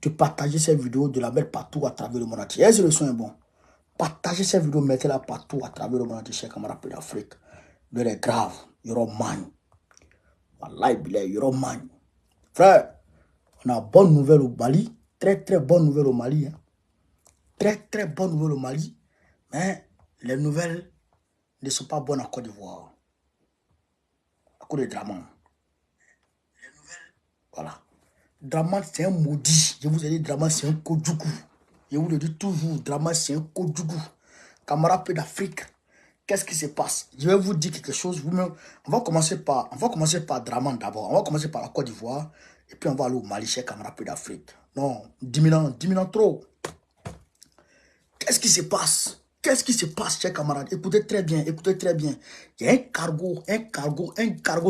de partager cette vidéo, de la mettre partout à travers le monde entier. Est-ce que le son est bon? Partagez cette vidéo, mettez-la partout à travers le monde entier, chers camarades d'Afrique. L'heure est grave. Yoro man. Wallahi bilay, yoro man. Frère, on a bonne nouvelle au Mali. Très, très bonne nouvelle au Mali. Hein. Très, très bonne nouvelle au Mali. Mais les nouvelles ne sont pas bonnes en Côte d'Ivoire. À cause de Draman. Voilà. Draman, c'est un maudit. Je vous ai dit, Draman, c'est un Kodjougou. Je vous le dis toujours, Draman, c'est un Kodjougou. Camarade d'Afrique, qu'est-ce qui se passe? Je vais vous dire quelque chose. On va commencer par Draman d'abord. On va commencer par la Côte d'Ivoire. Et puis on va aller au Mali, chers camarades d'Afrique. Non, 10 000 ans trop. Qu'est-ce qui se passe? Qu'est-ce qui se passe, chers camarades? Écoutez très bien, écoutez très bien. Il y a un cargo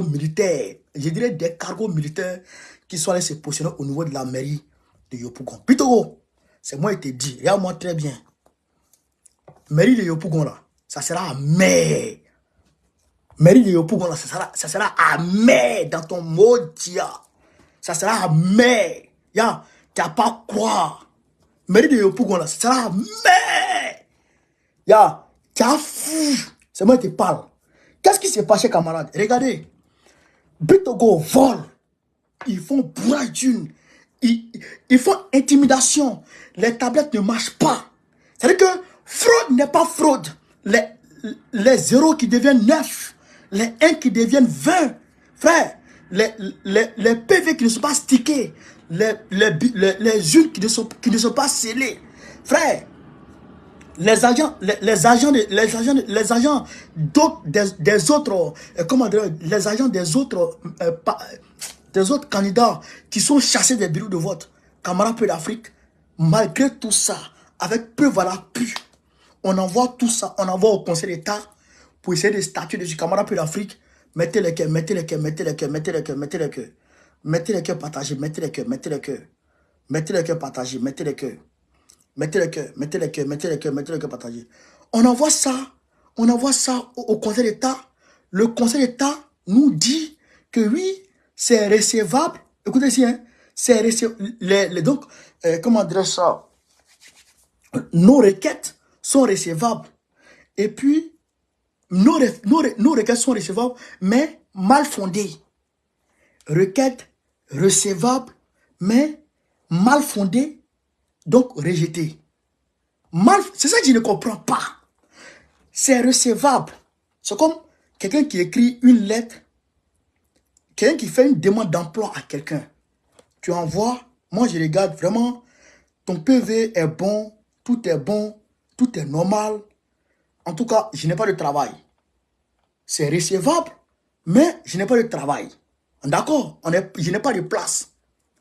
militaire. Je dirais des cargos militaires qui sont allés se positionner au niveau de la mairie de Yopougon. Plutôt, c'est moi qui te dis, regarde-moi très bien. Mairie de Yopougon là, ça sera à mer. Mairie de Yopougon là, ça sera à mer dans ton modia. Ça sera à mer. Ya, tu n'as pas quoi. Mairie de Yopougon là, ça sera à mer. Ya, tu as fou. C'est moi qui te parle. Qu'est-ce qui s'est passé, camarades? Regardez. Bitogo vole. Ils font bourrage d'une. Ils font intimidation. Les tablettes ne marchent pas. C'est-à-dire que fraude n'est pas fraude. Les 0 qui deviennent 9. Les 1 qui deviennent 20. Frère, les PV qui ne sont pas stickés. Les unes qui ne sont pas scellées. Frère, les agents des autres, comment dire, les agents des autres candidats qui sont chassés des bureaux de vote, camarades peu d'Afrique, malgré tout ça, avec preuve à l'appui, on envoie tout ça, on envoie au Conseil d'État pour essayer de statuer dessus, camarades peu d'Afrique, mettez les cœurs, mettez les cœurs, mettez les cœurs, mettez les cœurs, mettez les cœurs, mettez les cœurs partagés, mettez les cœurs, mettez les cœurs, mettez les cœurs partagés, mettez les cœurs. Mettez le cœur, mettez le cœur, mettez le cœur, mettez le cœur partagé. On envoie ça au Conseil d'État. Le Conseil d'État nous dit que oui, c'est recevable. Écoutez ici, hein, c'est recevable. Donc, comment dire ça? Nos requêtes sont recevables. Et puis, nos requêtes sont recevables, mais mal fondées. Requêtes recevables, mais mal fondées. Donc, rejeté. C'est ça que je ne comprends pas. C'est recevable. C'est comme quelqu'un qui écrit une lettre, quelqu'un qui fait une demande d'emploi à quelqu'un. Tu envoies, moi je regarde vraiment, ton PV est bon, tout est normal. En tout cas, je n'ai pas de travail. C'est recevable, mais je n'ai pas de travail. D'accord? Je n'ai pas de place.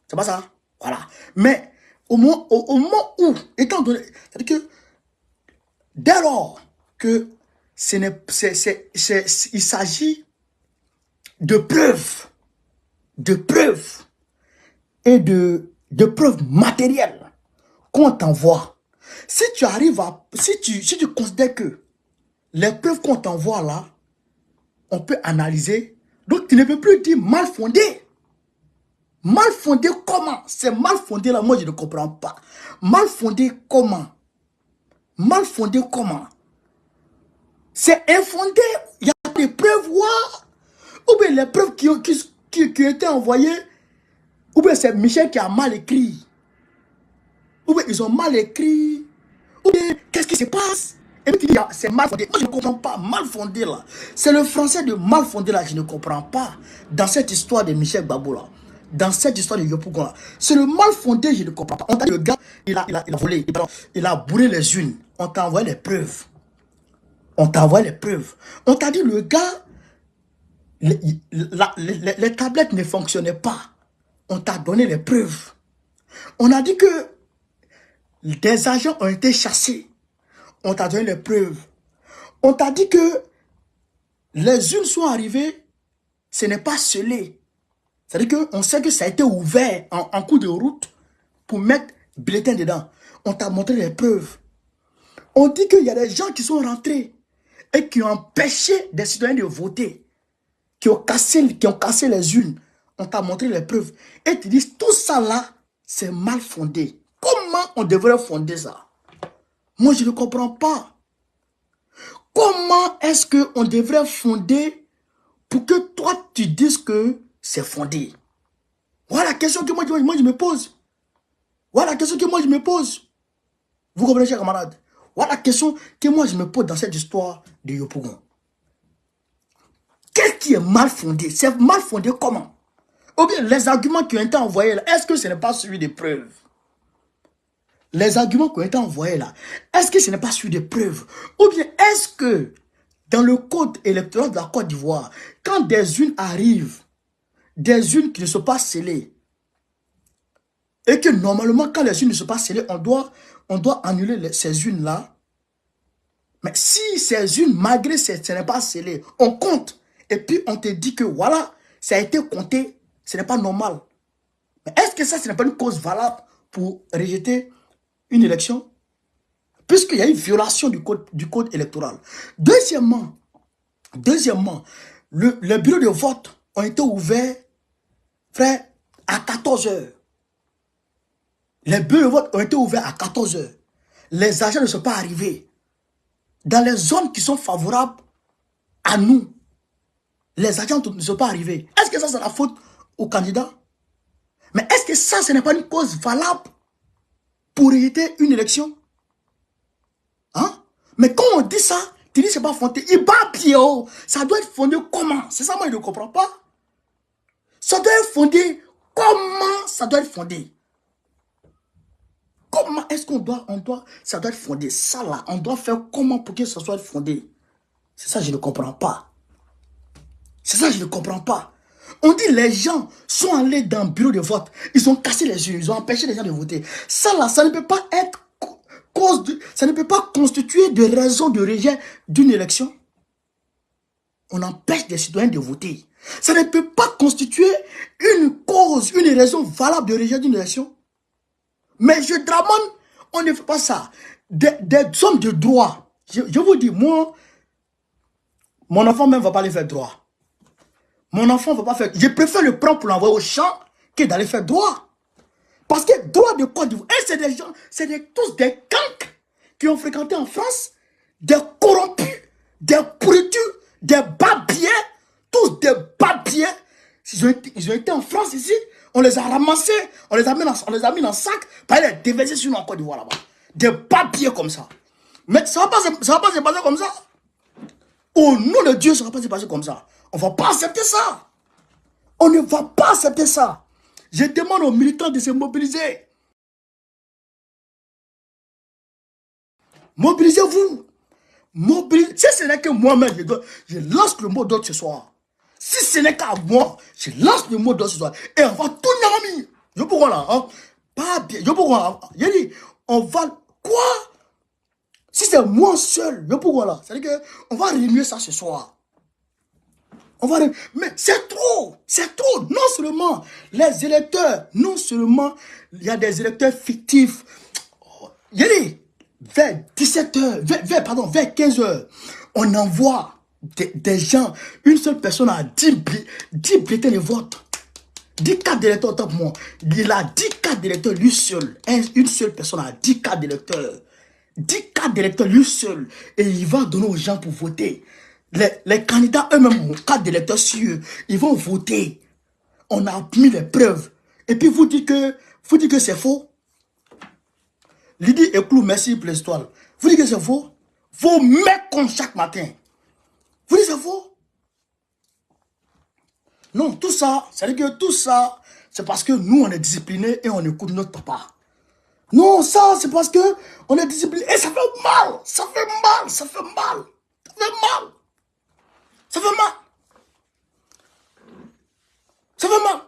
C'est pas ça? Voilà. Mais au moment où, étant donné, c'est-à-dire que dès lors que il s'agit de preuves et de preuves matérielles qu'on t'envoie. Si tu arrives à, si tu considères que les preuves qu'on t'envoie là, on peut analyser, donc tu ne peux plus dire mal fondé. Mal fondé comment? C'est mal fondé là, moi je ne comprends pas. Mal fondé comment? Mal fondé comment? C'est infondé. Il y a des preuves, ou bien les preuves qui ont été envoyées, ou bien c'est Michel qui a mal écrit, ou bien ils ont mal écrit, ou bien qu'est-ce qui se passe? Et puis tu dis, c'est mal fondé. Moi je ne comprends pas, mal fondé là. C'est le français de mal fondé là, je ne comprends pas. Dans cette histoire de Michel Gbagbo là. Dans cette histoire de Yopougon là, c'est le mal fondé, je ne comprends pas. On t'a dit le gars, il a volé, il a bourré les unes. On t'a envoyé les preuves. On t'a envoyé les preuves. On t'a dit le gars, les tablettes ne fonctionnaient pas. On t'a donné les preuves. On a dit que des agents ont été chassés. On t'a donné les preuves. On t'a dit que les unes sont arrivées, ce n'est pas scellé. C'est-à-dire qu'on sait que ça a été ouvert en cours de route pour mettre bulletin dedans. On t'a montré les preuves. On dit qu'il y a des gens qui sont rentrés et qui ont empêché des citoyens de voter, qui ont cassé les unes. On t'a montré les preuves. Et tu dis, tout ça là, c'est mal fondé. Comment on devrait fonder ça? Moi, je ne comprends pas. Comment est-ce qu'on devrait fonder pour que toi, tu dises que c'est fondé? Voilà la question que moi, je me pose. Voilà la question que moi, je me pose. Vous comprenez, chers camarades? Voilà la question que moi, je me pose dans cette histoire de Yopougon. Qu'est-ce qui est mal fondé? C'est mal fondé comment? Ou bien les arguments qui ont été envoyés là, est-ce que ce n'est pas suivi de preuves? Les arguments qui ont été envoyés là, est-ce que ce n'est pas suivi de preuves? Ou bien est-ce que dans le code électoral de la Côte d'Ivoire, quand des urnes arrivent, des urnes qui ne sont pas scellées, et que normalement quand les urnes ne sont pas scellées, on doit annuler ces urnes-là. Mais si ces urnes, malgré ce n'est pas scellé, on compte, et puis on te dit que voilà, ça a été compté, ce n'est pas normal. Mais est-ce que ça, ce n'est pas une cause valable pour rejeter une élection? Puisqu'il y a une violation du code électoral. Deuxièmement, les bureaux de vote ont été ouverts, frère, à 14 heures. Les bureaux de vote ont été ouverts à 14 heures. Les agents ne sont pas arrivés. Dans les zones qui sont favorables à nous, les agents ne sont pas arrivés. Est-ce que ça, c'est la faute aux candidats? Mais est-ce que ça, ce n'est pas une cause valable pour rejeter une élection? Hein? Mais quand on dit ça, tu dis c'est pas fondé. Il bat pied haut. Ça doit être fondé comment? C'est ça, moi, je ne comprends pas. Ça doit être fondé. Comment ça doit être fondé? Comment est-ce ça doit être fondé? Ça là, on doit faire comment pour que ça soit fondé? C'est ça, je ne comprends pas. C'est ça, je ne comprends pas. On dit les gens sont allés dans le bureau de vote. Ils ont cassé les yeux, ils ont empêché les gens de voter. Ça là, ça ne peut pas être ça ne peut pas constituer de raison de rejet d'une élection. On empêche des citoyens de voter. Ça ne peut pas constituer une cause, une raison valable de rejet d'une élection. Mais je Dramone, on ne fait pas ça. Des hommes de droit. Je vous dis, moi, mon enfant même ne va pas aller faire droit. Mon enfant ne va pas faire. Je préfère le prendre pour l'envoyer au champ que d'aller faire droit. Parce que droit de Côte d'Ivoire, et c'est des gens, tous des cancres qui ont fréquenté en France, des corrompus, des pourritures, des babiers, tous des babiers. Ils ont été en France ici, on les a ramassés, on les a mis dans un sac, pour aller les déverser sur nous en Côte d'Ivoire là-bas. Des babiers comme ça. Mais ça va pas se passer comme ça. Au nom de Dieu, ça ne va pas se passer comme ça. On ne va pas accepter ça. On ne va pas accepter ça. Je demande aux militants de se mobiliser. Mobilisez-vous. Si ce n'est que moi-même, je lance le mot d'ordre ce soir. Si ce n'est qu'à moi, je lance le mot d'ordre ce soir. Et on va tout nommer. Je pourquoi là, hein? Pas bien. Je pourquoi. Je dis, on va. Quoi? Si c'est moi seul, je pourquoi là? C'est-à-dire qu'on va réunir ça ce soir. Mais c'est trop, non seulement les électeurs, non seulement il y a des électeurs fictifs. Il y a vers 17h, vers 15h, on envoie des gens, une seule personne a 10 bulletins de vote. 10 cartes d'électeurs, autant que moi. Il a 10 cartes d'électeurs lui seul. Une seule personne a 10 cartes d'électeurs. 10 cartes d'électeurs lui seul. Et il va donner aux gens pour voter. Les candidats eux-mêmes ont 4 d'électeurs sur eux. Ils vont voter. On a mis les preuves. Et puis vous dites que c'est faux. Lydie et Clou, merci pour l'histoire. Vous dites que c'est faux. Vos mecs comme chaque matin. Vous dites que c'est faux. Non, tout ça, c'est-à-dire que tout ça, c'est parce que nous, on est disciplinés et on écoute notre papa. Non, ça, c'est parce que on est discipliné. Et ça fait mal. Ça fait mal. Ça fait mal. Ça fait mal. Ça fait mal. Ça fait mal.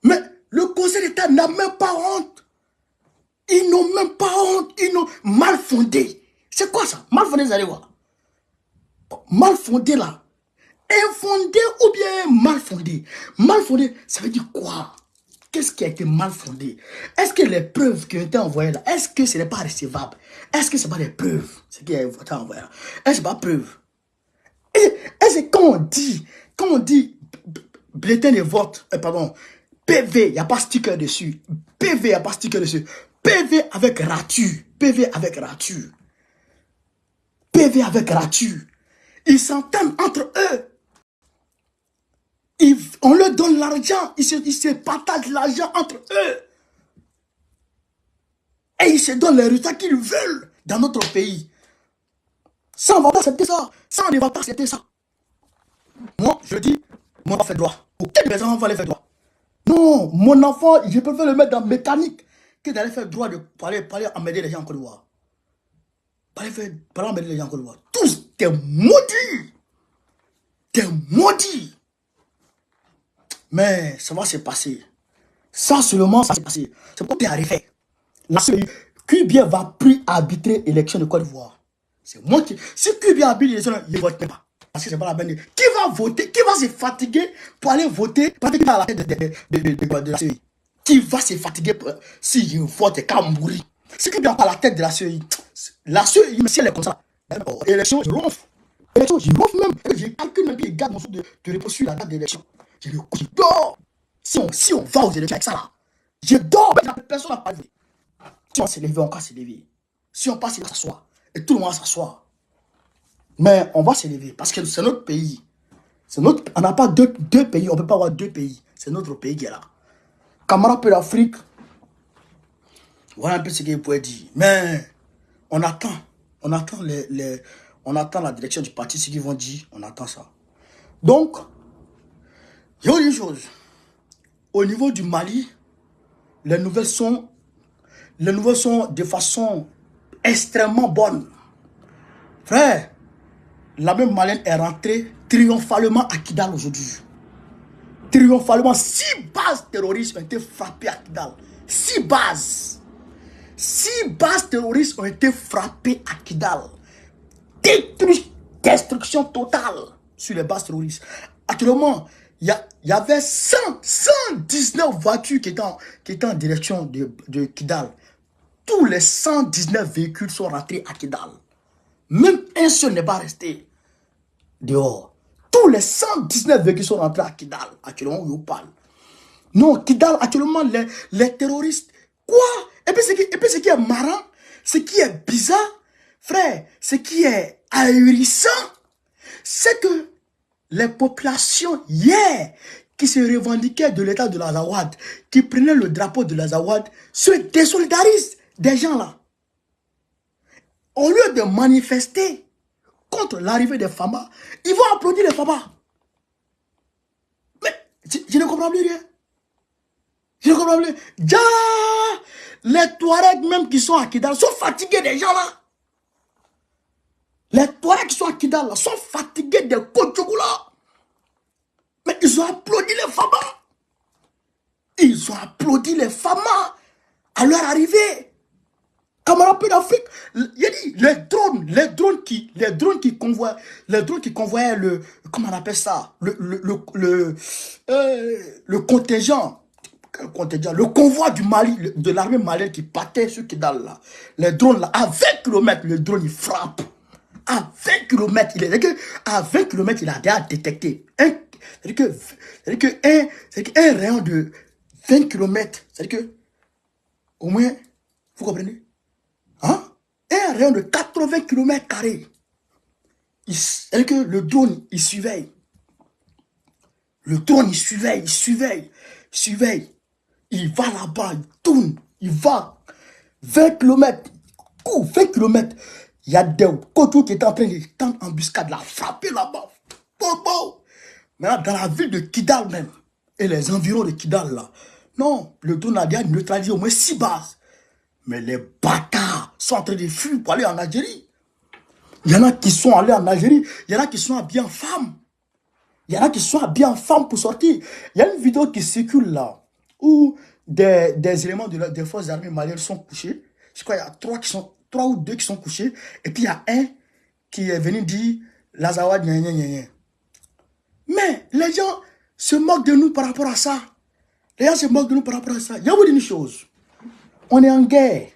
Mais le Conseil d'État n'a même pas honte. Ils n'ont même pas honte. Ils n'ont mal fondé. C'est quoi ça? Mal fondé, vous allez voir. Mal fondé là. Infondé ou bien mal fondé? Mal fondé, ça veut dire quoi? Qu'est-ce qui a été mal fondé? Est-ce que les preuves qui ont été envoyées là, est-ce que ce n'est pas recevable? Est-ce que ce n'est pas des preuves? Ce qui a été envoyé là. Est-ce que ce n'est pas preuve? Est-ce que quand on dit bulletin de vote, PV, il n'y a pas sticker dessus. PV, il n'y a pas sticker dessus. PV avec rature. PV avec rature. PV avec rature. Ils s'entendent entre eux. On leur donne l'argent. Ils se partagent l'argent entre eux. Et ils se donnent les résultats qu'ils veulent dans notre pays. Ça, on ne va pas accepter ça. Ça, on ne va pas accepter ça. Moi, je dis, mon enfant fait droit. Aucun de mes enfants va aller faire droit. Non, mon enfant, je préfère le mettre dans mécanique que d'aller faire droit pour aller emmerder les gens en Côte d'Ivoire. Pour aller emmerder les gens en Côte d'Ivoire. Tous, t'es maudits. T'es maudits. Mais ça va se passer. Ça seulement, ça va se passer. C'est pour t'y arriver. La CEI, Kubia va plus arbitrer l'élection de Côte d'Ivoire. C'est moi qui... Si Kubia arbitre l'élection, il ne vote même pas. Parce que c'est pas la peine. Qui va voter? Qui va se fatiguer pour aller voter? Parce qu'il va à la tête de la CEI. Qui va se fatiguer si je vote et qu'à mourir? Si Kubia n'est pas à la tête de la CEI, mais si elle est comme ça, élection, je ronfle. Élection, je ronfle même. Je calcule même, puis je garde mon souffle de repos sur la date d'élection. Je dors. Si on va aux élections avec ça là, je dors. Personne n'a pas vu. Si on s'est levé, on va se lever. Si on passe, il va s'asseoir. Et tout le monde va s'asseoir. Mais on va se lever parce que c'est notre pays. On n'a pas deux pays. On ne peut pas avoir deux pays. C'est notre pays qui est là. Camarade pour l'Afrique. Voilà un peu ce qu'il pourrait dire. Mais on attend. On attend la direction du parti, ce qu'ils vont dire. On attend ça. Donc, il y a une chose. Au niveau du Mali, les nouvelles sont de façon extrêmement bonne. Frère, la même Malienne est rentrée triomphalement à Kidal aujourd'hui. Triomphalement, 6 bases terroristes ont été frappées à Kidal. 6 bases. 6 bases terroristes ont été frappées à Kidal. Destruction totale sur les bases terroristes. Actuellement, il y avait 119 voitures qui étaient en direction de Kidal. Tous les 119 véhicules sont rentrés à Kidal. Même un seul n'est pas resté dehors. Tous les 119 véhicules sont rentrés à Kidal, actuellement où on parle. Non, Kidal, actuellement, les terroristes. Quoi? Et puis ce qui est marrant, ce qui est bizarre, frère, ce qui est ahurissant, c'est que les populations hier qui se revendiquaient de l'état de l'Azawad, qui prenaient le drapeau de l'Azawad, se désolidarisent des gens là. Au lieu de manifester contre l'arrivée des Famas, ils vont applaudir les Famas. Mais je ne comprends plus rien. Je ne comprends plus. Ja, les Touaregs même qui sont à Kidal sont fatigués des gens là. Les Touaregs qui sont à Kidal là, sont fatigués des Kotchougou là. Mais ils ont applaudi les Famas. Ils ont applaudi les Famas à leur arrivée. Camarade peu d'Afrique, il a dit les drones qui convoyaient le, comment on appelle ça, le contingent, le convoi du Mali, de l'armée malienne qui partait sur Kidal là. Les drones là, à 20 km, le drone il frappe. À 20 km, à 20 km, il a déjà détecté. C'est-à-dire qu'un rayon de 20 km, c'est-à-dire que, au moins, vous comprenez? Hein? Un rayon de 80 km². C'est-à-dire que le drone, il surveille. Le drone, il surveille. Il va là-bas, il tourne, il va 20 km. 20 km. Il y a des coteaux qui étaient en train de tendre embuscade, la frapper là-bas. Maintenant, dans la ville de Kidal même, et les environs de Kidal là, non, le drone a déjà neutralisé au moins 6 bases. Mais les bâtards sont en train de fuir pour aller en Algérie. Il y en a qui sont allés en Algérie. Il y en a qui sont habillés en femmes. Il y en a qui sont habillés en femmes pour sortir. Il y a une vidéo qui circule là, où des éléments des forces armées maliennes sont couchés. Je crois qu'il y a 3 ou 2 qui sont couchés. Et puis il y a un qui est venu dire l'Azawad, gna gna gna gna. Mais les gens se moquent de nous par rapport à ça. Les gens se moquent de nous par rapport à ça. Il y a une chose. On est en guerre.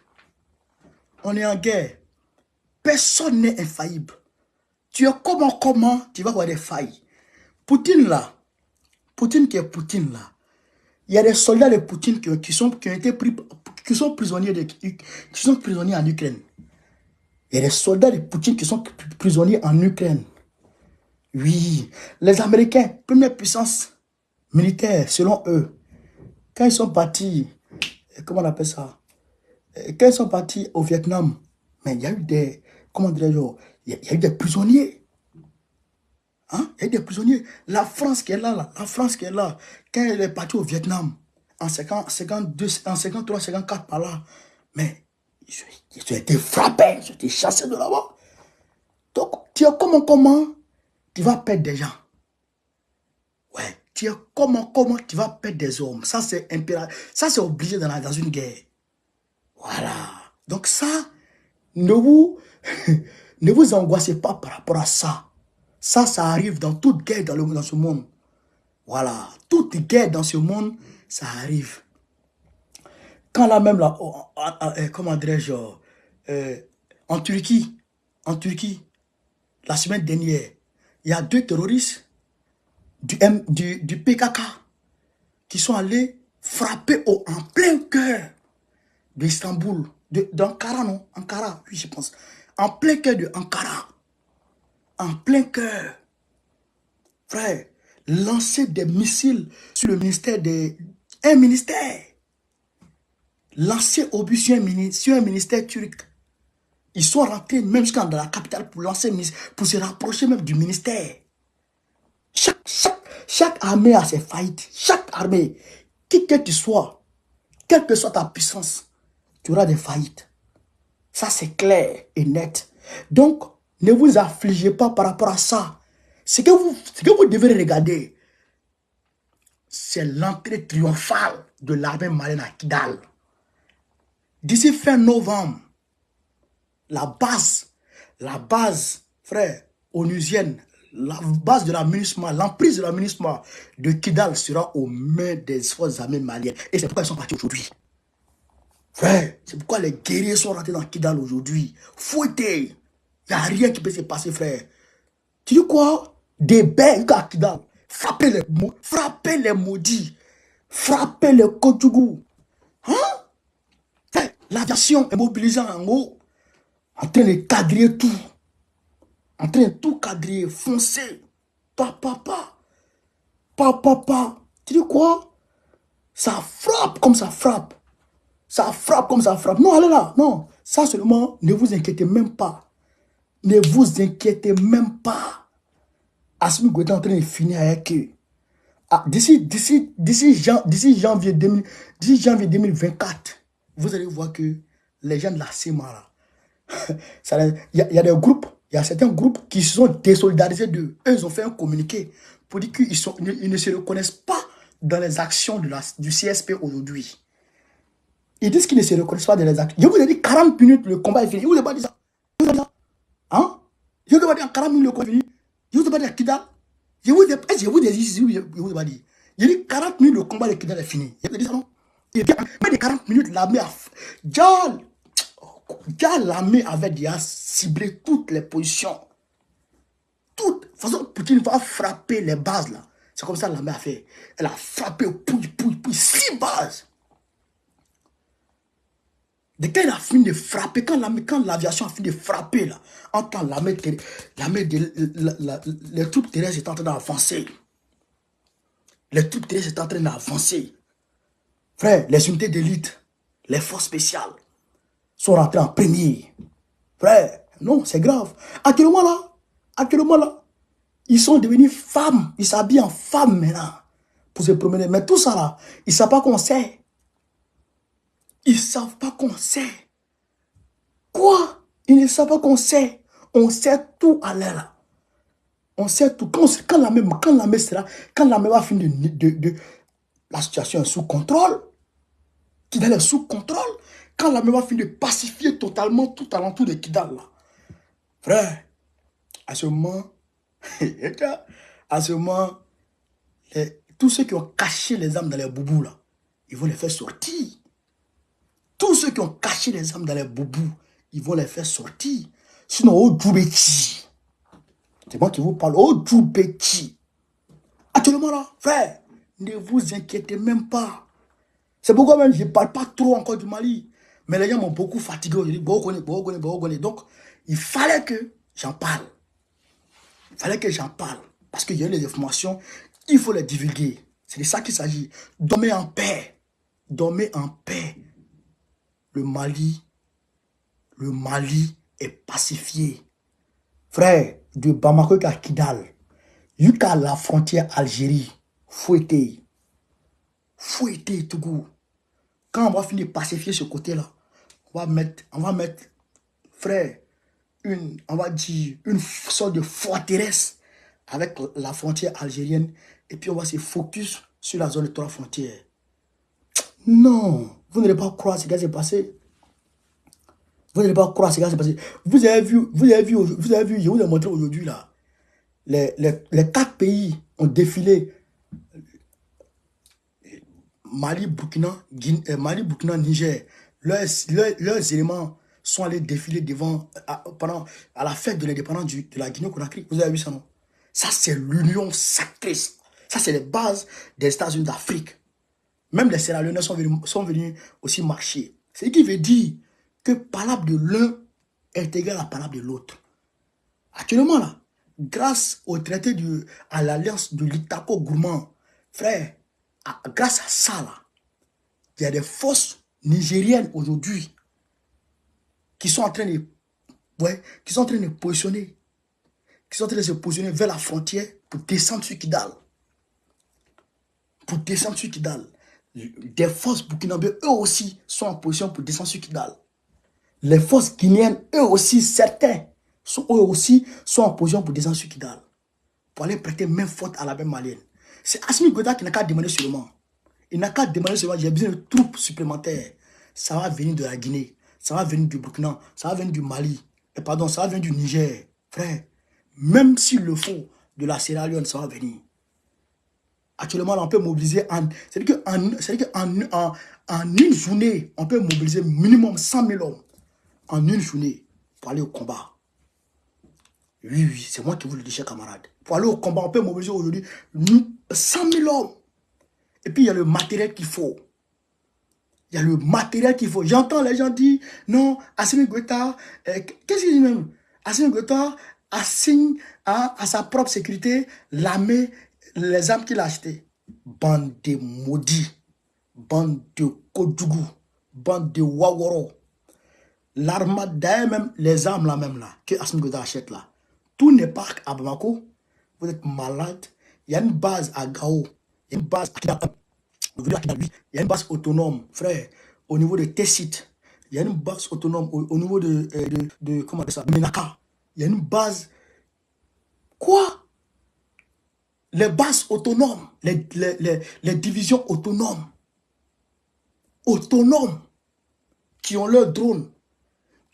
On est en guerre. Personne n'est infaillible. Tu es comment tu vas avoir des failles. Poutine là, Poutine qui est Poutine là, Il y a des soldats de Poutine qui sont prisonniers en Ukraine. Il y a des soldats de Poutine qui sont prisonniers en Ukraine. Oui, les Américains, première puissance militaire, selon eux, quand ils sont partis, comment on appelle ça? Quand ils sont partis au Vietnam, mais il y a eu des, comment dirais-je, il y a eu des prisonniers. Hein? Il y a eu des prisonniers. La France qui est là, la France qui est là, quand elle est partie au Vietnam, en 52, en 53, 54 par là, mais ils ont été frappés, ils ont été chassés de là-bas. Donc, comment tu vas perdre des gens? Ouais, comment tu vas perdre des hommes? Ça, c'est impératif. Ça, c'est obligé dans une guerre. Voilà. Donc ça, ne vous, ne vous angoissez pas par rapport à ça. Ça arrive dans toute guerre dans ce monde. Voilà. Toute guerre dans ce monde, ça arrive. Quand là même, là, comment dirais-je, en Turquie, la semaine dernière, il y a 2 terroristes du PKK qui sont allés frapper en plein cœur d'Istanbul, d'Ankara, non? Ankara, oui, je pense. En plein cœur de Ankara. En plein cœur. Frère, lancer des missiles sur le ministère un ministère. Lancer obus sur un ministère turc. Ils sont rentrés même jusqu'à dans la capitale pour lancer pour se rapprocher même du ministère. Chaque armée a ses faillites. Chaque armée, qui que tu sois, quelle que soit ta puissance, tu auras des faillites. Ça, c'est clair et net. Donc, ne vous affligez pas par rapport à ça. Ce que vous devez regarder, c'est l'entrée triomphale de l'armée malienne à Kidal. D'ici fin novembre, la base, frère, onusienne, la base de la MINUSMA, l'emprise de la MINUSMA de Kidal sera aux mains des forces armées maliennes. Et c'est pourquoi ils sont partis aujourd'hui. Frère, c'est pourquoi les guerriers sont rentrés dans Kidal aujourd'hui. Fouettés. Il n'y a rien qui peut se passer, frère. Tu dis quoi? Des bêtes à Kidal. Frappez les maudits. Frappez les Kotchougou. Hein? L'aviation est mobilisée en haut. En train de quadriller tout. En train de tout quadriller. Foncer. Papa. Tu dis quoi? Ça frappe comme ça frappe. Ça frappe comme ça frappe. Non, allez là. Non. Ça seulement, ne vous inquiétez même pas. Ne vous inquiétez même pas. Assimi Goïta est en train de finir avec eux. Ah, d'ici janvier 2024, vous allez voir que les gens de la CEMA, il y a des groupes, il y a certains groupes qui se sont désolidarisés d'eux. Eux, ils ont fait un communiqué pour dire qu'ils ne se reconnaissent pas dans les actions du CSP aujourd'hui. Ils disent qu'ils ne se reconnaissent pas dans les actions. Je vous ai dit 40 minutes, le combat est fini. Je vous ai pas dit ça. Hein? Je vous ai pas dit en 40 minutes, le combat est fini. Je vous ai pas dit à Kida. Je vous ai dit. J'ai dit 40 minutes, le combat de Kida est fini. Je vous ai dit ça, non? Et bien, mais de 40 minutes, l'armée a... l'armée avait déjà ciblé toutes les positions. Toutes. De toute façon, Poutine va frapper les bases, là. C'est comme ça que l'armée a fait. Elle a frappé, 6 bases. Dès qu'elle a fini de frapper, quand l'aviation a fini de frapper, là, en temps, les troupes terrestres étaient en train d'avancer. Les troupes terrestres étaient en train d'avancer. Frère, les unités d'élite, les forces spéciales, sont rentrées en premier. Frère, non, c'est grave. Actuellement là, ils sont devenus femmes. Ils s'habillent en femmes maintenant pour se promener. Mais tout ça là, ils ne savent pas qu'on sait. Ils ne savent pas qu'on sait. Quoi? Ils ne savent pas qu'on sait. On sait tout à l'air là. On sait tout. Quand l'armée va finir la situation est sous contrôle, Kidal est sous contrôle, quand l'armée va finir de pacifier totalement tout alentour de Kidal là. Frère, à ce moment, tous ceux qui ont caché les armes dans les boubous là, ils vont les faire sortir. Tous ceux qui ont caché les armes dans les boubous, ils vont les faire sortir. Sinon, au Djoubeti, c'est moi qui vous parle, au Djoubeti. Actuellement là, frère, Ne vous inquiétez même pas. C'est pourquoi même je ne parle pas trop encore du Mali. Mais les gens m'ont beaucoup fatigué aujourd'hui. Donc, il fallait que j'en parle. Il fallait que j'en parle. Parce qu'il y a eu les informations, il faut les divulguer. C'est de ça qu'il s'agit. Dormez en paix. Dormez en paix. Le Mali est pacifié. Frère, de Bamako à Kidal, jusqu'à la frontière Algérie, fouetté, Tougou. Quand on va finir de pacifier ce côté-là, on va mettre, frère, on va dire, une sorte de forteresse avec la frontière algérienne, et puis on va se focus sur la zone de 3 frontières. Non, vous n'allez pas croire ce qui s'est passé. Vous n'allez pas croire ce qui s'est passé. Vous avez vu, je vous ai montré aujourd'hui là, les 4 pays ont défilé. Mali, Burkina, Niger, leurs éléments sont allés défiler devant, à la fête de l'indépendance de la Guinée-Conakry. Vous avez vu ça, non? Ça, c'est l'union sacrée. Ça, c'est les bases des États-Unis d'Afrique. Même les Sierra Leone sont venus aussi marcher. C'est ce qui veut dire que parole de l'un est égale à la parole de l'autre. Actuellement, là, grâce au traité à l'alliance de l'Itako-Gourmand, frère, grâce à ça, là, il y a des forces nigériennes aujourd'hui qui sont en train de, positionner, qui sont en train de se positionner vers la frontière pour descendre sur Kidal. Des forces burkinabées, eux aussi, sont en position pour descendre sur Kidal. Les forces guinéennes, eux aussi, certains, sont en position pour descendre sur Kidal. Pour aller prêter main forte à la même malienne. C'est Assimi Goïta qui n'a qu'à demander seulement. Il n'a qu'à demander seulement, j'ai besoin de troupes supplémentaires. Ça va venir de la Guinée, ça va venir du Burkina, ça va venir du Mali, ça va venir du Niger. Frère, même s'il le faut, de la Sierra Leone, ça va venir. Actuellement, on peut mobiliser, c'est-à-dire qu'en une journée, on peut mobiliser minimum 100 000 hommes. En une journée, pour aller au combat. Oui, c'est moi qui vous le dis, chers camarades. Pour aller au combat, on peut mobiliser aujourd'hui 100 000 hommes. Et puis, il y a le matériel qu'il faut. J'entends les gens dire, non, Assimi Goïta, qu'est-ce qu'il dit même? Assimi Goïta assigne à sa propre sécurité l'armée, les armes qu'il a achetées. Bande de maudits, bande de Kodjougou, bande de Waworo. L'armade, d'ailleurs même, les armes là même là, que Assimi Goïta achète là. Tout n'est pas à Bamako. Vous êtes malade. Il y a une base à Gao. Il y a une base à Kidal. Il y a une base autonome, frère, au niveau de Tessit. Il y a une base autonome au niveau de comment on appelle ça, Menaka. Il y a une base. Quoi? Les bases autonomes, les divisions autonomes. Autonomes. Qui ont leur drone.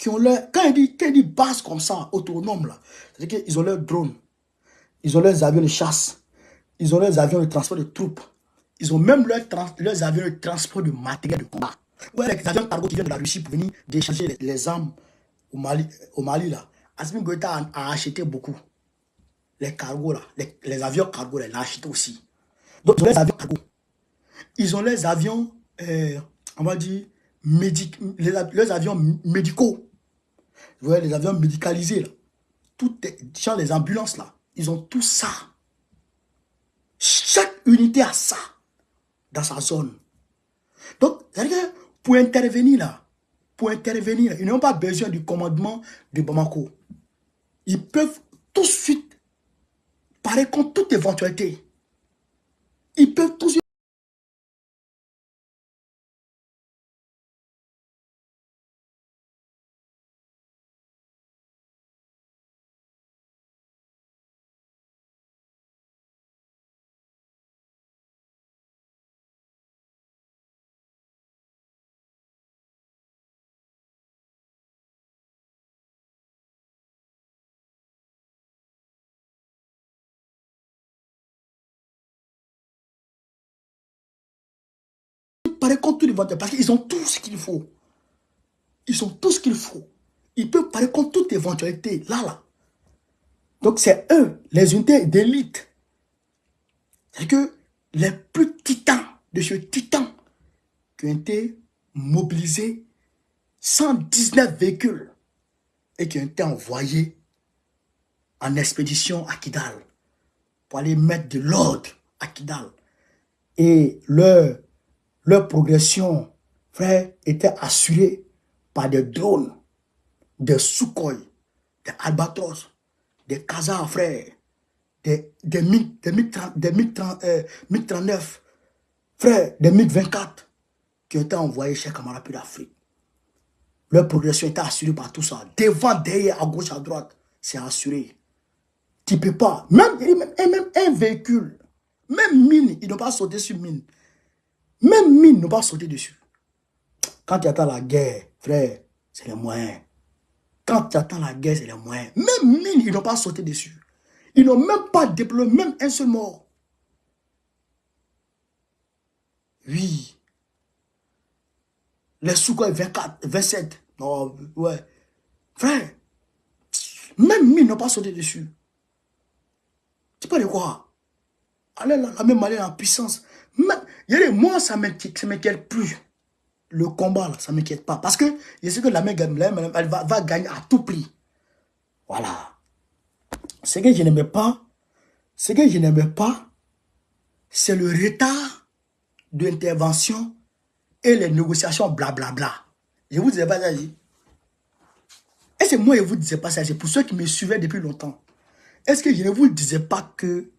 Quand il dit base comme ça, autonome là, c'est-à-dire qu'ils ont leur drone. Ils ont leurs avions de chasse. Ils ont leurs avions de transport de troupes. Ils ont même leurs avions de transport de matériel de combat. Ouais, les avions cargo qui viennent de la Russie pour venir décharger les armes au Mali là. Assimi Goïta a acheté beaucoup. Les cargos là, les avions cargo là, il a acheté aussi. Donc, ils ont les avions cargo. Ils ont les avions, on va dire, les avions médicaux. Vous voyez, les avions médicalisés là. Genre les ambulances là. Ils ont tout ça. Chaque unité a ça dans sa zone. Donc, pour intervenir là, ils n'ont pas besoin du commandement de Bamako. Ils peuvent tout de suite parer contre toute éventualité. Ils peuvent tout de suite parer contre toute éventualité parce qu'ils ont tout ce qu'il faut. Ils ont tout ce qu'il faut. Ils peuvent parer contre toute éventualité. Là. Donc, c'est eux, les unités d'élite. C'est que les plus titans de ce titan qui ont été mobilisés, 119 véhicules, et qui ont été envoyés en expédition à Kidal pour aller mettre de l'ordre à Kidal. Et leur progression, frère, était assurée par des drones, des Sukhoi, des Albatros, des Khazars, frère, des MiG-39, frère, des MiG-24 qui ont été envoyés chez Camarade d'Afrique. Leur progression était assurée par tout ça. Devant, derrière, à gauche, à droite, c'est assuré. Tu ne peux pas. Même un véhicule, même mine, ils n'ont pas sauté sur mine. Même mine, ils n'ont pas sauté dessus. Quand tu attends la guerre, frère, c'est les moyens. Quand tu attends la guerre, c'est les moyens. Même mine, ils n'ont pas sauté dessus. Ils n'ont même pas déployé même un seul mort. Oui. Les Sukhoi 24, 27. Non, ouais. Frère, même mine n'ont pas sauté dessus. Tu peux de quoi? Allez, la même manière en puissance. Moi, ça ne m'inquiète plus. Le combat, là, ça ne m'inquiète pas. Parce que je sais que la main, elle va gagner à tout prix. Voilà. Ce que je n'aimais pas, c'est le retard d'intervention et les négociations blablabla. Je vous disais pas ça ici. Et c'est moi, je ne vous disais pas ça. C'est pour ceux qui me suivaient depuis longtemps. Est-ce que je ne vous disais pas que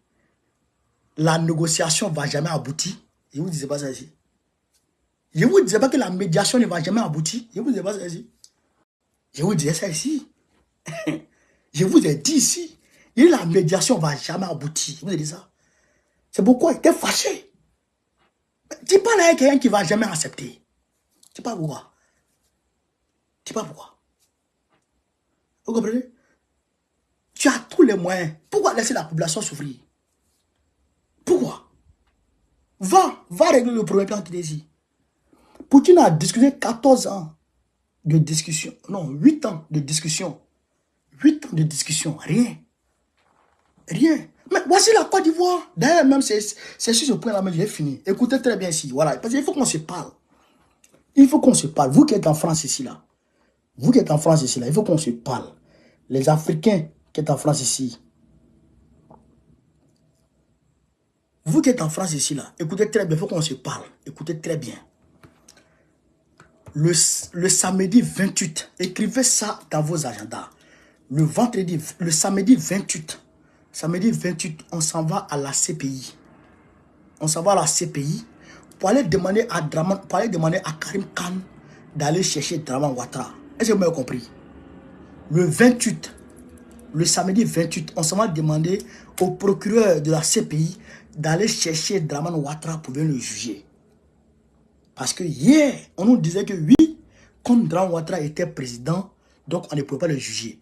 la négociation ne va jamais aboutir? Je ne vous disais pas ça ici. Je ne vous disais pas que la médiation ne va jamais aboutir. Je ne vous disais pas ça ici. Je vous disais ça ici. Je vous ai dit ici. Et la médiation ne va jamais aboutir. Je vous ai dit ça. C'est pourquoi il était fâché. Dis pas là quelqu'un qui ne va jamais accepter. Tu sais pas pourquoi. Tu sais pas pourquoi. Vous comprenez? Tu as tous les moyens. Pourquoi laisser la population souffrir? Pourquoi? Va régler le problème quand il est ici. Poutine a discuté 14 ans de discussion. Non, 8 ans de discussion. 8 ans de discussion. Rien. Rien. Mais voici la Côte d'Ivoire. D'ailleurs, même c'est sur ce point-là, mais j'ai fini. Écoutez très bien ici. Voilà. Parce qu'il faut qu'on se parle. Il faut qu'on se parle. Vous qui êtes en France ici, là. Vous qui êtes en France ici, là, il faut qu'on se parle. Les Africains qui êtes en France ici. Vous qui êtes en France ici, là, écoutez très bien, il faut qu'on se parle. Écoutez très bien. Le samedi 28, écrivez ça dans vos agendas. Le samedi 28, on s'en va à la CPI. On s'en va à la CPI pour aller demander à Karim Khan d'aller chercher Draman Ouattara. Est-ce que vous m'avez compris? Le samedi 28, on s'en va demander au procureur de la CPI d'aller chercher Draman Ouattara pour venir le juger. Parce que hier, on nous disait que oui, comme Draman Ouattara était président, donc on ne pouvait pas le juger.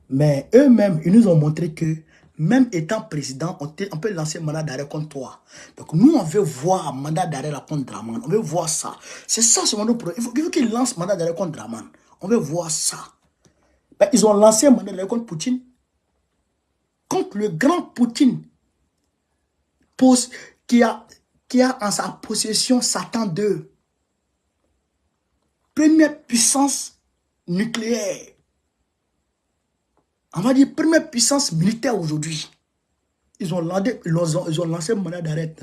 Mais eux-mêmes, ils nous ont montré que même étant président, on peut lancer un mandat d'arrêt contre toi. Donc nous, on veut voir un mandat d'arrêt contre Draman. On veut voir ça. C'est ça ce mandat. Il faut qu'ils lancent un mandat d'arrêt contre Draman. On veut voir ça. Ben, ils ont lancé un mandat d'arrêt contre Poutine. Contre le grand Poutine. Qui a en sa possession Satan 2. Première puissance nucléaire. On va dire première puissance militaire aujourd'hui. Ils ont lancé un mandat d'arrêt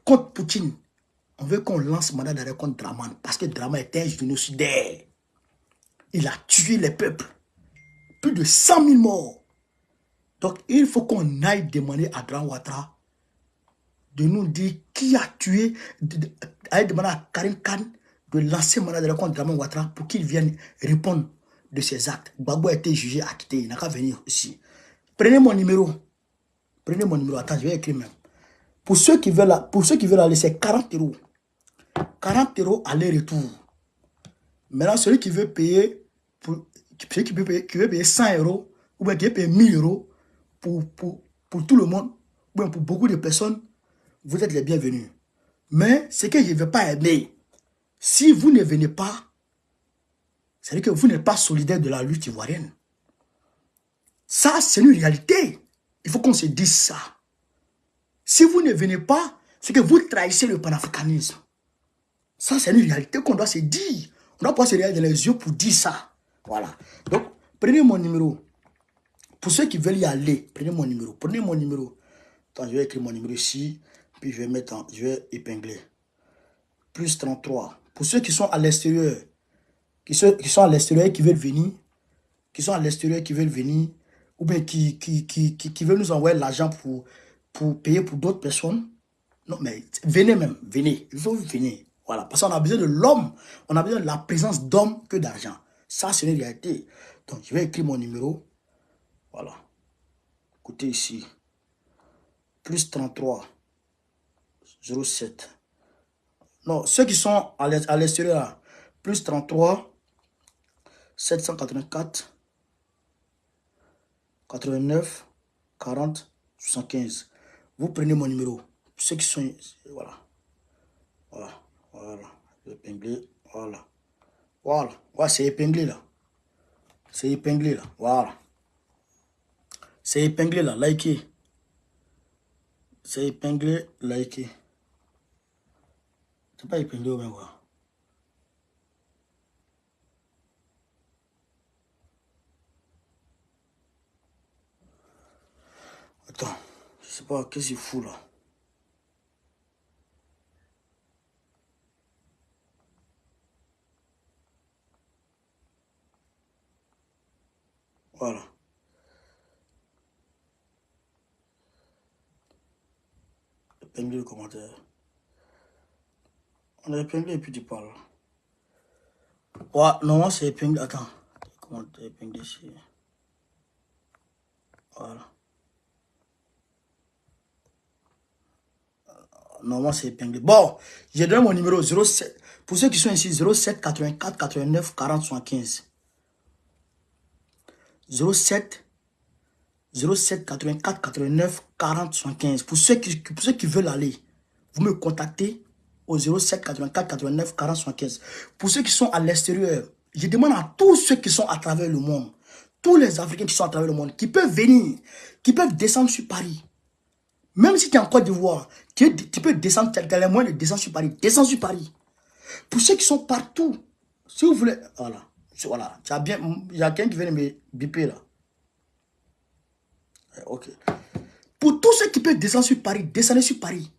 contre Poutine. On veut qu'on lance un mandat d'arrêt contre Draman. Parce que Draman est un génocidaire. Il a tué les peuples. Plus de 100 000 morts. Donc il faut qu'on aille demander à Draman Ouattara de nous dire qui a tué, aller demander à Karim Khan de lancer un mandat d'arrêt contre Draman Ouattara pour qu'il vienne répondre de ses actes. Gbagbo a été jugé, acquitté, il n'a qu'à venir ici. Prenez mon numéro. Attends, je vais écrire même. Pour ceux qui veulent aller, c'est 40 €. 40 € aller-retour. Maintenant, celui qui veut payer, qui veut payer 100 € ou bien qui veut payer 1000 € pour tout le monde, ou bien pour beaucoup de personnes, vous êtes les bienvenus. Mais ce que je ne veux pas aimer, si vous ne venez pas, c'est-à-dire que vous n'êtes pas solidaire de la lutte ivoirienne. Ça, c'est une réalité. Il faut qu'on se dise ça. Si vous ne venez pas, c'est que vous trahissez le panafricanisme. Ça, c'est une réalité qu'on doit se dire. On doit pas se regarder dans les yeux pour dire ça. Voilà. Donc, prenez mon numéro. Pour ceux qui veulent y aller, prenez mon numéro. Prenez mon numéro. Attends, je vais écrire mon numéro ici. Puis je vais épingler. Plus 33. Pour ceux qui sont à l'extérieur, qui sont à l'extérieur et qui veulent venir, ou bien qui veulent nous envoyer l'argent pour payer pour d'autres personnes. Non, mais venez même, venez. Il faut venir. Voilà. Parce qu'on a besoin de l'homme. On a besoin de la présence d'homme que d'argent. Ça, c'est une réalité. Donc, je vais écrire mon numéro. Voilà. Écoutez ici. Plus 33. 07. Non, ceux qui sont à l'extérieur, plus 33. 784. 89. 40. 75. Vous prenez mon numéro. Ceux qui sont... Voilà. Voilà. Voilà. Épinglé. Voilà. Voilà. Ouais, c'est épinglé là. C'est épinglé là. Voilà. C'est épinglé là. Likez. C'est épinglé. Likez. C'est pas épinglé ou bien quoi. Attends. Je sais pas. Qu'est-ce qu'il fout là. Voilà. Épinglé le commentaire. On a épinglé et puis tu parles. Ouais, normalement c'est épinglé. Attends. Comment t'es épinglé ici? Voilà. Normalement c'est épinglé. Bon, j'ai donné mon numéro 07. Pour ceux qui sont ici, 07 84 89 40 75. 07 84 89 40 75. Pour ceux qui veulent aller, vous me contactez au 07 84 89 40 75. Pour ceux qui sont à l'extérieur, je demande à tous ceux qui sont à travers le monde, tous les Africains qui sont à travers le monde, qui peuvent venir, qui peuvent descendre sur Paris. Même si tu es en Côte d'Ivoire, tu peux descendre, tu as les moyens de descendre sur Paris. Descends sur Paris. Pour ceux qui sont partout, si vous voulez, voilà. Voilà. Il y a quelqu'un qui vient de me biper là. Ok. Pour tous ceux qui peuvent descendre sur Paris, descendez sur Paris.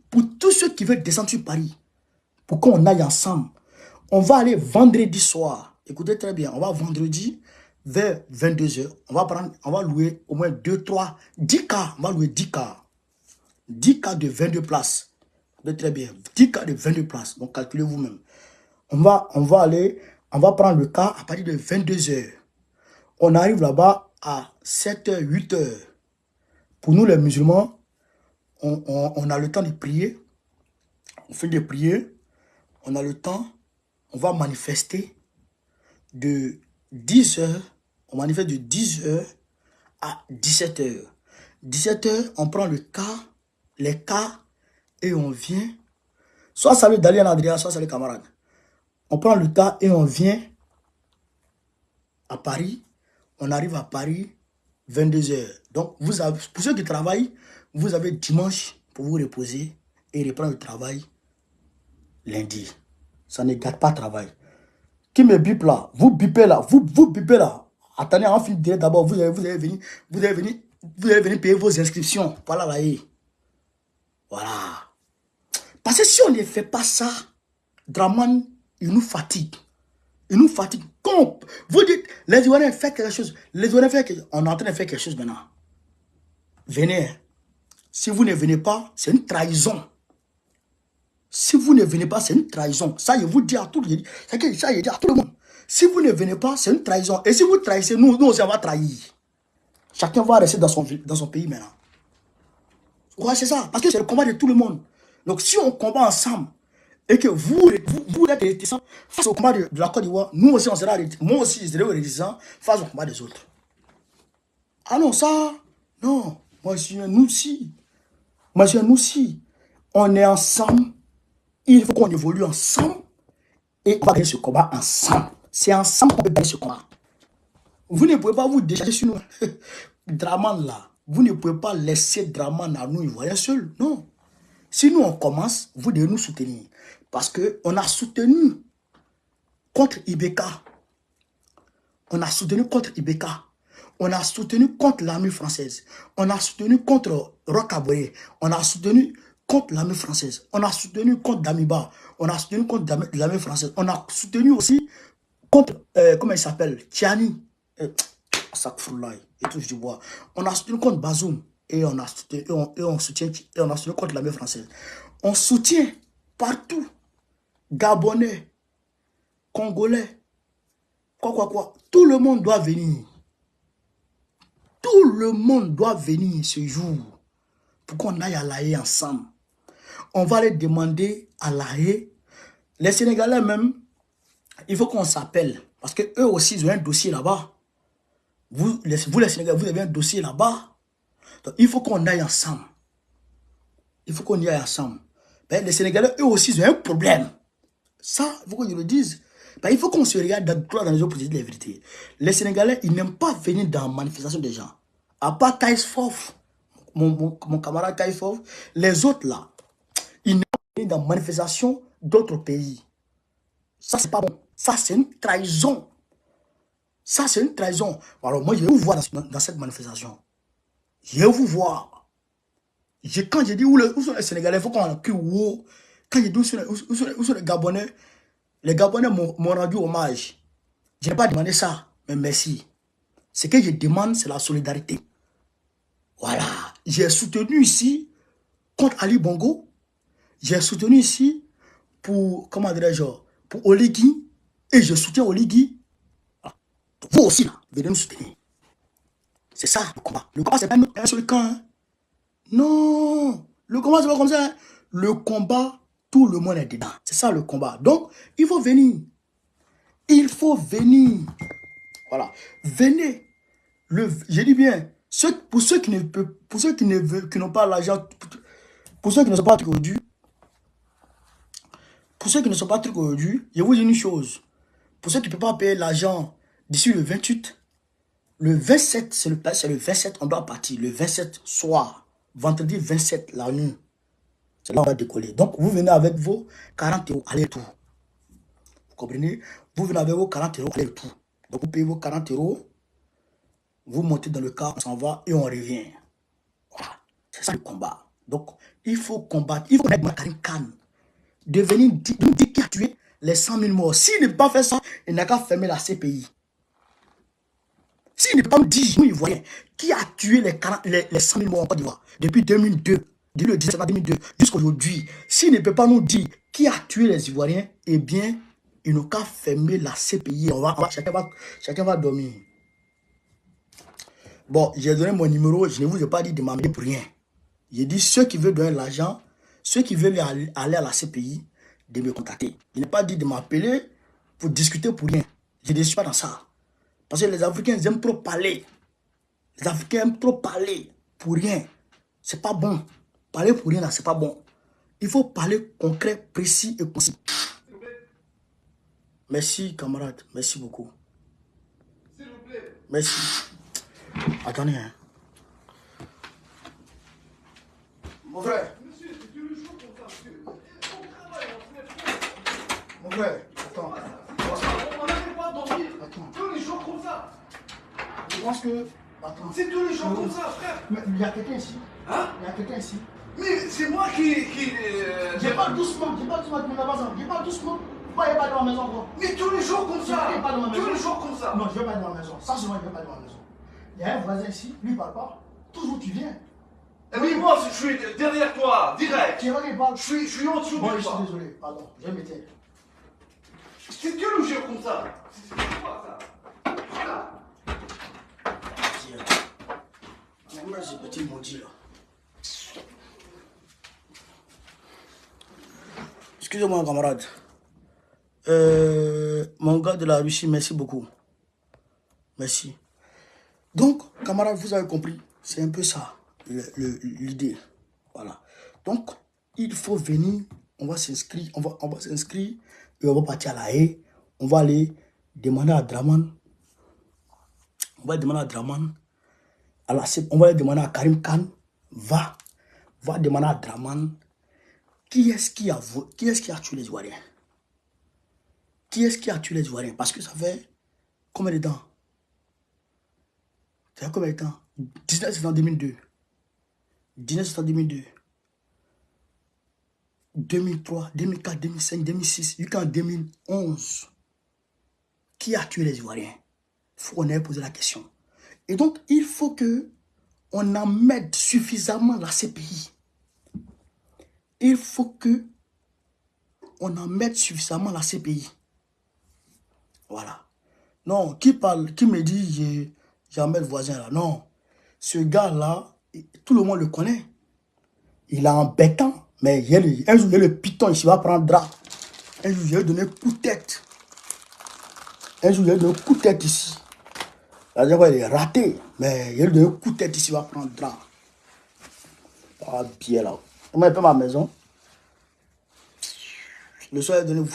Pour tous ceux qui veulent descendre sur Paris, pour qu'on aille ensemble, on va aller vendredi soir. Écoutez très bien, on va vendredi vers 22 h. On va louer au moins 2, 3, 10 cars. On va louer 10 cars. 10 cars de 22 places. Écoutez très bien, 10 cars de 22 places. Donc calculez vous-même. On va prendre le car à partir de 22 h. On arrive là-bas à 7 h, 8 h. Pour nous les musulmans, on a le temps de prier. On fait des prières. On a le temps. On va manifester de 10 h. On manifeste de 10 h à 17 h. 17 h, on prend le car, les cars, et on vient. Soit salut Dalian Adrien, soit salut camarade. On prend le car et on vient à Paris. On arrive à Paris 22 h. Donc, pour ceux qui travaillent, vous avez dimanche pour vous reposer et reprendre le travail lundi. Ça ne gâte pas le travail. Qui me bip là? Vous bipez là. Vous bipez là. Attendez, on finit direct d'abord. Vous allez venir payer vos inscriptions. Voilà, là. Voilà. Parce que si on ne fait pas ça, Draman, il nous fatigue. Il nous fatigue. Quand vous dites, les Ivoiriens font quelque chose. Les Ivoiriens font quelque chose. On est en train de faire quelque chose maintenant. Venez. Si vous ne venez pas, c'est une trahison. Si vous ne venez pas, c'est une trahison. Ça, je vous dis à tout le monde. Ça, je dis à tout le monde. Si vous ne venez pas, c'est une trahison. Et si vous trahissez, nous aussi, on va trahir. Chacun va rester dans son pays maintenant. Ouais, c'est ça. Parce que c'est le combat de tout le monde. Donc, si on combat ensemble, et que vous êtes réticents face au combat de la Côte d'Ivoire, nous aussi, on sera réticents. Moi aussi, je serai réticent face au combat des autres. Ah non, ça, non. Moi, je suis nous aussi. Moi, je suis nous aussi. On est ensemble. Il faut qu'on évolue ensemble. Et on va gagner ce combat ensemble. C'est ensemble qu'on peut gagner ce combat. Vous ne pouvez pas vous décharger sur nous. Draman là. Vous ne pouvez pas laisser Draman à nous, Ivoiriens seuls. Non. Si nous, on commence, vous devez nous soutenir. Parce qu'on a soutenu contre Ibeka. On a soutenu contre Ibeka. On a soutenu contre l'armée française. On a soutenu contre Rocaboye. On a soutenu contre l'armée française. On a soutenu contre Damiba. On a soutenu contre l'armée française. On a soutenu aussi contre, comment il s'appelle, Tiani. Sakfroulaï et tout, je vois. On a soutenu contre Bazoum. Et on a soutenu, on a soutenu contre l'armée française. On soutient partout. Gabonais, Congolais, quoi. Tout le monde doit venir. Tout le monde doit venir ce jour pour qu'on aille à La Haye ensemble. On va les demander à La Haye. Les Sénégalais même, il faut qu'on s'appelle. Parce qu'eux aussi, ils ont un dossier là-bas. Vous, les Sénégalais, vous avez un dossier là-bas. Donc, il faut qu'on aille ensemble. Il faut qu'on y aille ensemble. Ben, les Sénégalais, eux aussi, ils ont un problème. Ça, il faut que je le dise. Ben, il faut qu'on se regarde dans les oppositions de la vérité. Les Sénégalais, ils n'aiment pas venir dans la manifestation des gens. À part Kaïsfof, mon camarade Kaïsfof, les autres là, ils n'aiment pas venir dans la manifestation d'autres pays. Ça, c'est pas bon. Ça, c'est une trahison. Ça, c'est une trahison. Alors, moi, je vais vous voir dans cette manifestation. Je vais vous voir. Quand j'ai dit où sont les Sénégalais, il faut qu'on crie où. Quand j'ai dit où sont les Gabonais, les Gabonais m'ont rendu hommage. Je n'ai pas demandé ça, mais merci. Ce que je demande, c'est la solidarité. Voilà. J'ai soutenu ici contre Ali Bongo. J'ai soutenu ici pour, comment dirais-je, pour Oligui. Et je soutiens Oligui. Vous aussi, là, venez nous soutenir. C'est ça le combat. Le combat, c'est pas un seul camp. Hein. Non. Le combat, c'est pas comme ça. Hein. Le combat, tout le monde est dedans. C'est ça le combat. Donc, il faut venir. Il faut venir. Voilà. Venez. Je dis bien, pour ceux qui n'ont pas l'argent, pour ceux qui ne sont pas trucs aujourd'hui, je vous dis une chose. Pour ceux qui ne peuvent pas payer l'argent d'ici le 28, le 27, c'est le 27, on doit partir. Le 27 soir, vendredi 27, la nuit. C'est là où on va décoller. Donc, vous venez avec vos 40 € aller-retour. Vous comprenez? Vous venez avec vos 40 € aller-retour. Donc, vous payez vos 40 €, vous montez dans le car, on s'en va et on revient. Voilà. C'est ça le combat. Donc, il faut combattre. Il faut mettre Karim Khan de venir nous dire qui a tué les 100 000 morts. S'il ne peut pas faire ça, il n'a qu'à fermer la CPI. S'il ne peut pas nous dire, nous, Ivoiriens, qui a tué les 100 000 morts en Côte d'Ivoire depuis 2002, depuis le 17 2002 jusqu'à aujourd'hui, s'il ne peut pas nous dire qui a tué les Ivoiriens, eh bien, il n'a qu'à fermer la CPI. Chacun va dormir. Bon, j'ai donné mon numéro, je ne vous ai pas dit de m'amener pour rien. J'ai dit ceux qui veulent donner l'argent, ceux qui veulent aller à la CPI, de me contacter. Je n'ai pas dit de m'appeler pour discuter pour rien. Je ne suis pas dans ça. Parce que les Africains ils aiment trop parler. Les Africains aiment trop parler pour rien. C'est pas bon. Parler pour rien, là, c'est pas bon. Il faut parler concret, précis et concis. Merci, camarade. Merci beaucoup. S'il vous plaît. Merci. Attendez, hein. Mon frère. Monsieur, c'est du chaud pour ça, monsieur. Mon frère, attends. On n'arrive pas à dormir. Attends. Tous les jours comme ça. Je pense que... Attends. C'est tous les jours comme ça, frère. Mais il y a quelqu'un ici. Hein? Il y a quelqu'un ici. Mais c'est moi qui... Je parle doucement, je parle doucement, je parle doucement. Pourquoi il n'y a pas dans la maison encore? Mais tous les jours comme ça. Tous les jours comme ça. Non, je ne vais pas dans la maison. Ça, c'est moi, je ne vais pas dans la maison. Il y a un voisin ici, lui, il ne parle pas. Toujours, tu viens. Oui, moi, je suis derrière toi, direct. Tu parle. Je suis en dessous de toi. Je suis désolé, pardon, je vais m'éteindre. C'est Dieu le jeu comme ça. C'est quoi ça? Voilà. Moi, j'ai petit maudit là. Excusez-moi, camarade. Mon gars de la Russie, merci beaucoup. Merci. Donc, camarade, vous avez compris. C'est un peu ça, l'idée. Voilà. Donc, il faut venir. On va s'inscrire. On va s'inscrire. Et on va partir à La Haye. On va aller demander à Draman. On va demander à Draman. On va aller demander à Karim Khan. Va demander à Draman Qui est-ce qui a tué les Ivoiriens? Qui est-ce qui a tué les Ivoiriens? Parce que ça fait combien de temps? Ça fait combien de temps? 19 2002. 19 2002. 2003, 2004, 2005, 2006, jusqu'en 2011. Qui a tué les Ivoiriens? Il faut qu'on ait posé la question. Et donc, il faut que on en mette suffisamment la CPI. Il faut que on en mette suffisamment la CPI. Voilà. Non, qui parle, qui me dit, j'ai le voisin là. Non, ce gars-là, tout le monde le connaît. Il est embêtant. Mais un jour, il y a le piton ici, il va prendre drap. Un jour, il va donner un coup de tête. Un jour, il va donner un coup de tête ici. C'est-à-dire qu'il est raté. Mais il va donner un coup de tête ici, il va prendre drap. Ah, bien là. Comment il fait ma maison? Le soir, il va donner.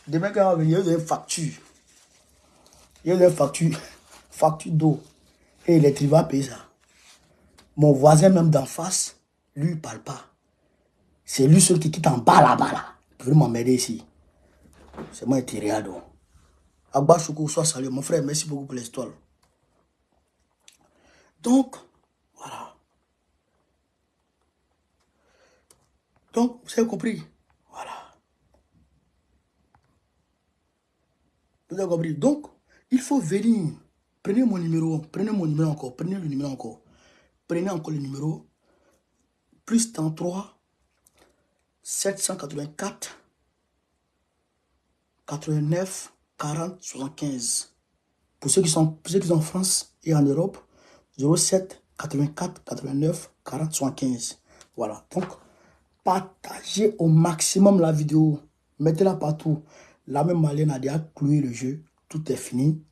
Demain, quand il va venir, il va donner une facture. Il va donner une facture. Facture d'eau. Et l'électrique va payer ça. Mon voisin, même d'en face, lui, il ne parle pas. C'est lui seul qui quitte en bas là-bas. Là. Il veut m'emmerder ici. C'est moi qui regarde. Abba Choukou, sois salué. Mon frère, merci beaucoup pour l'histoire. Donc, voilà. Donc, vous avez compris? Voilà. Vous avez compris? Donc, il faut venir. Prenez mon numéro. Prenez mon numéro encore. Prenez le numéro encore. Prenez encore le numéro. Plus 33 784 89 40 75. Pour ceux qui sont en France et en Europe, 07 84 89 40 75. Voilà. Donc, partagez au maximum la vidéo. Mettez-la partout. La même Malien a déjà cloué le jeu. Tout est fini.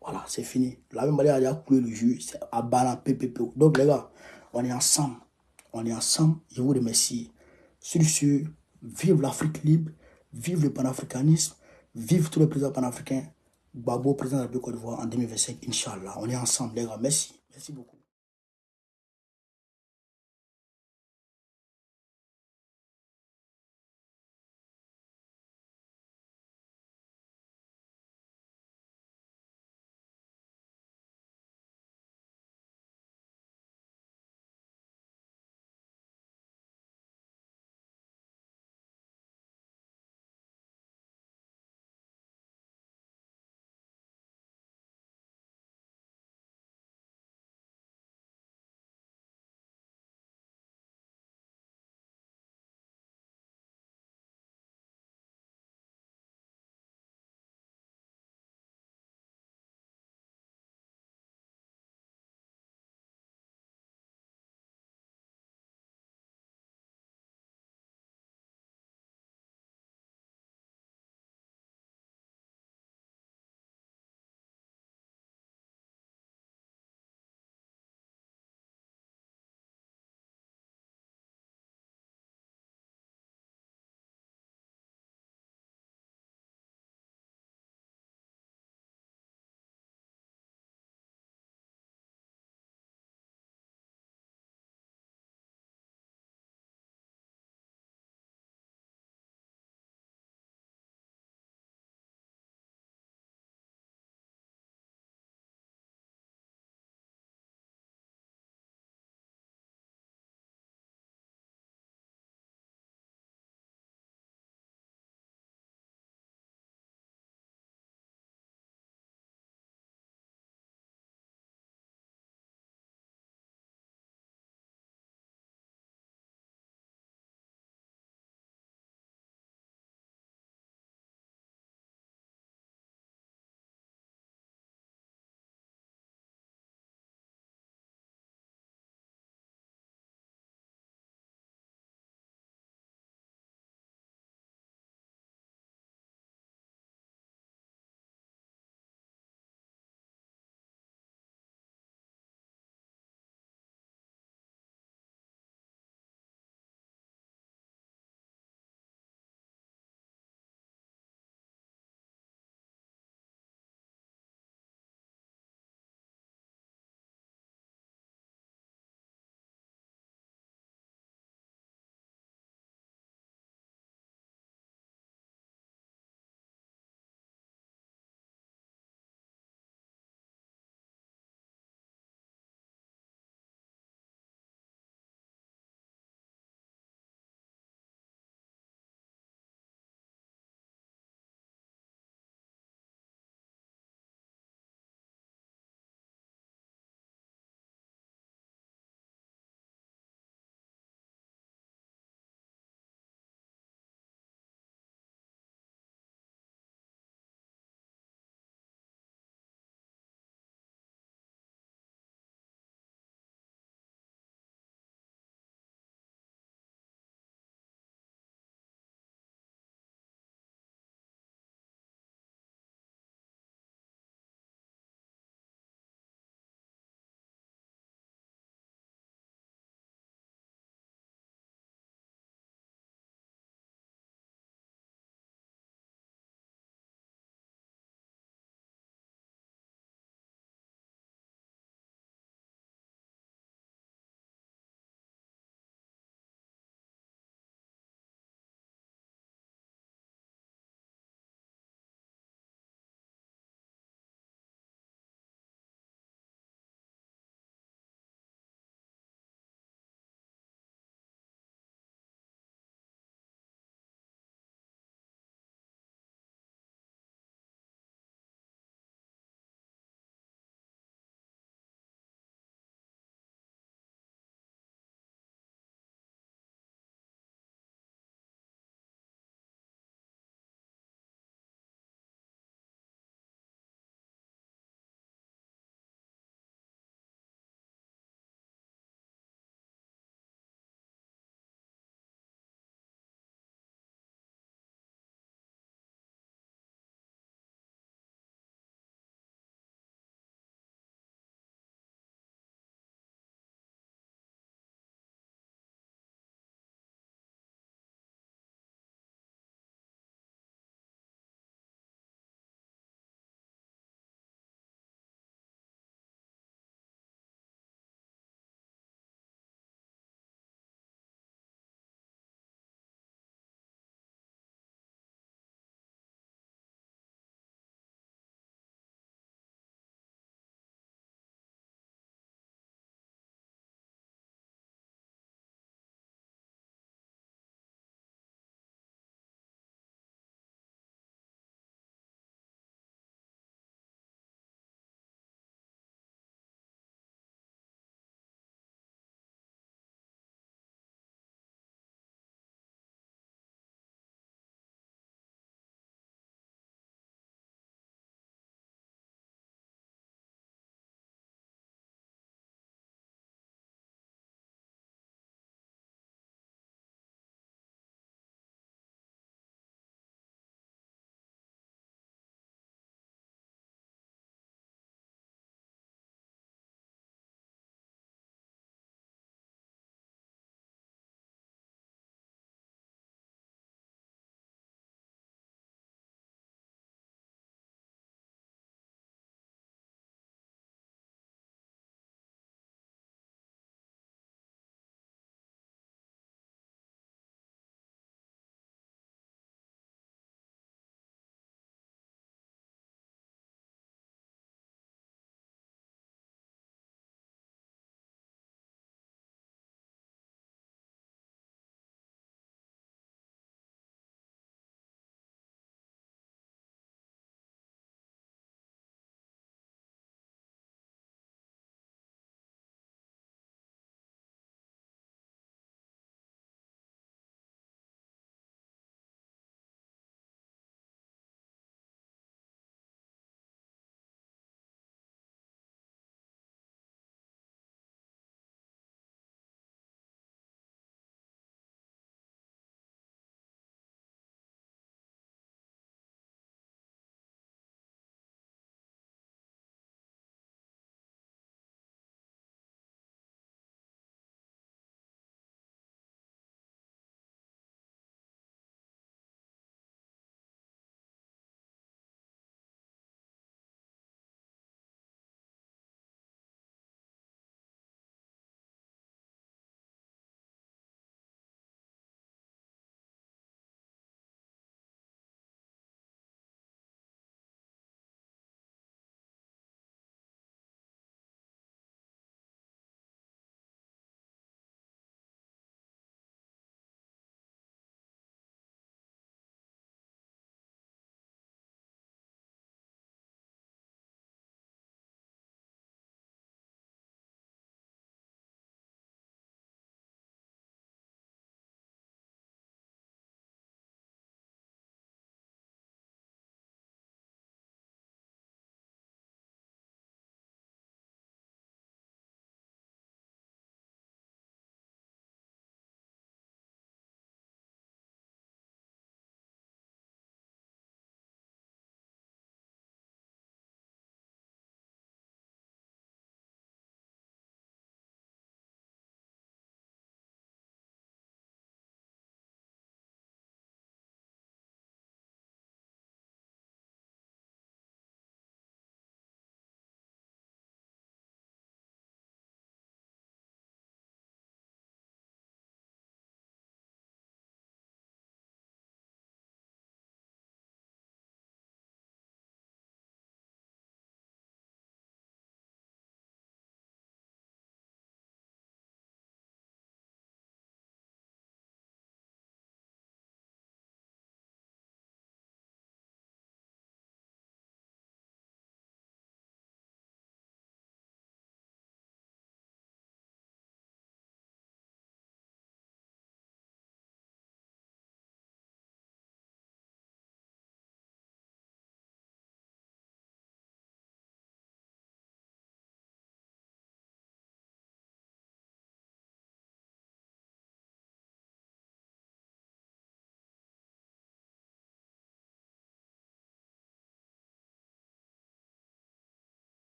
Voilà, c'est fini. La même Malien a déjà cloué le jeu. C'est à Balan PPP. Donc, les gars, on est ensemble. On est ensemble. Je vous remercie. Sur ce, vive l'Afrique libre. Vive le panafricanisme. Vive tous les présidents panafricains. Babo, président de la Côte d'Ivoire en 2025, Inch'Allah. On est ensemble, les gars. Merci. Merci beaucoup.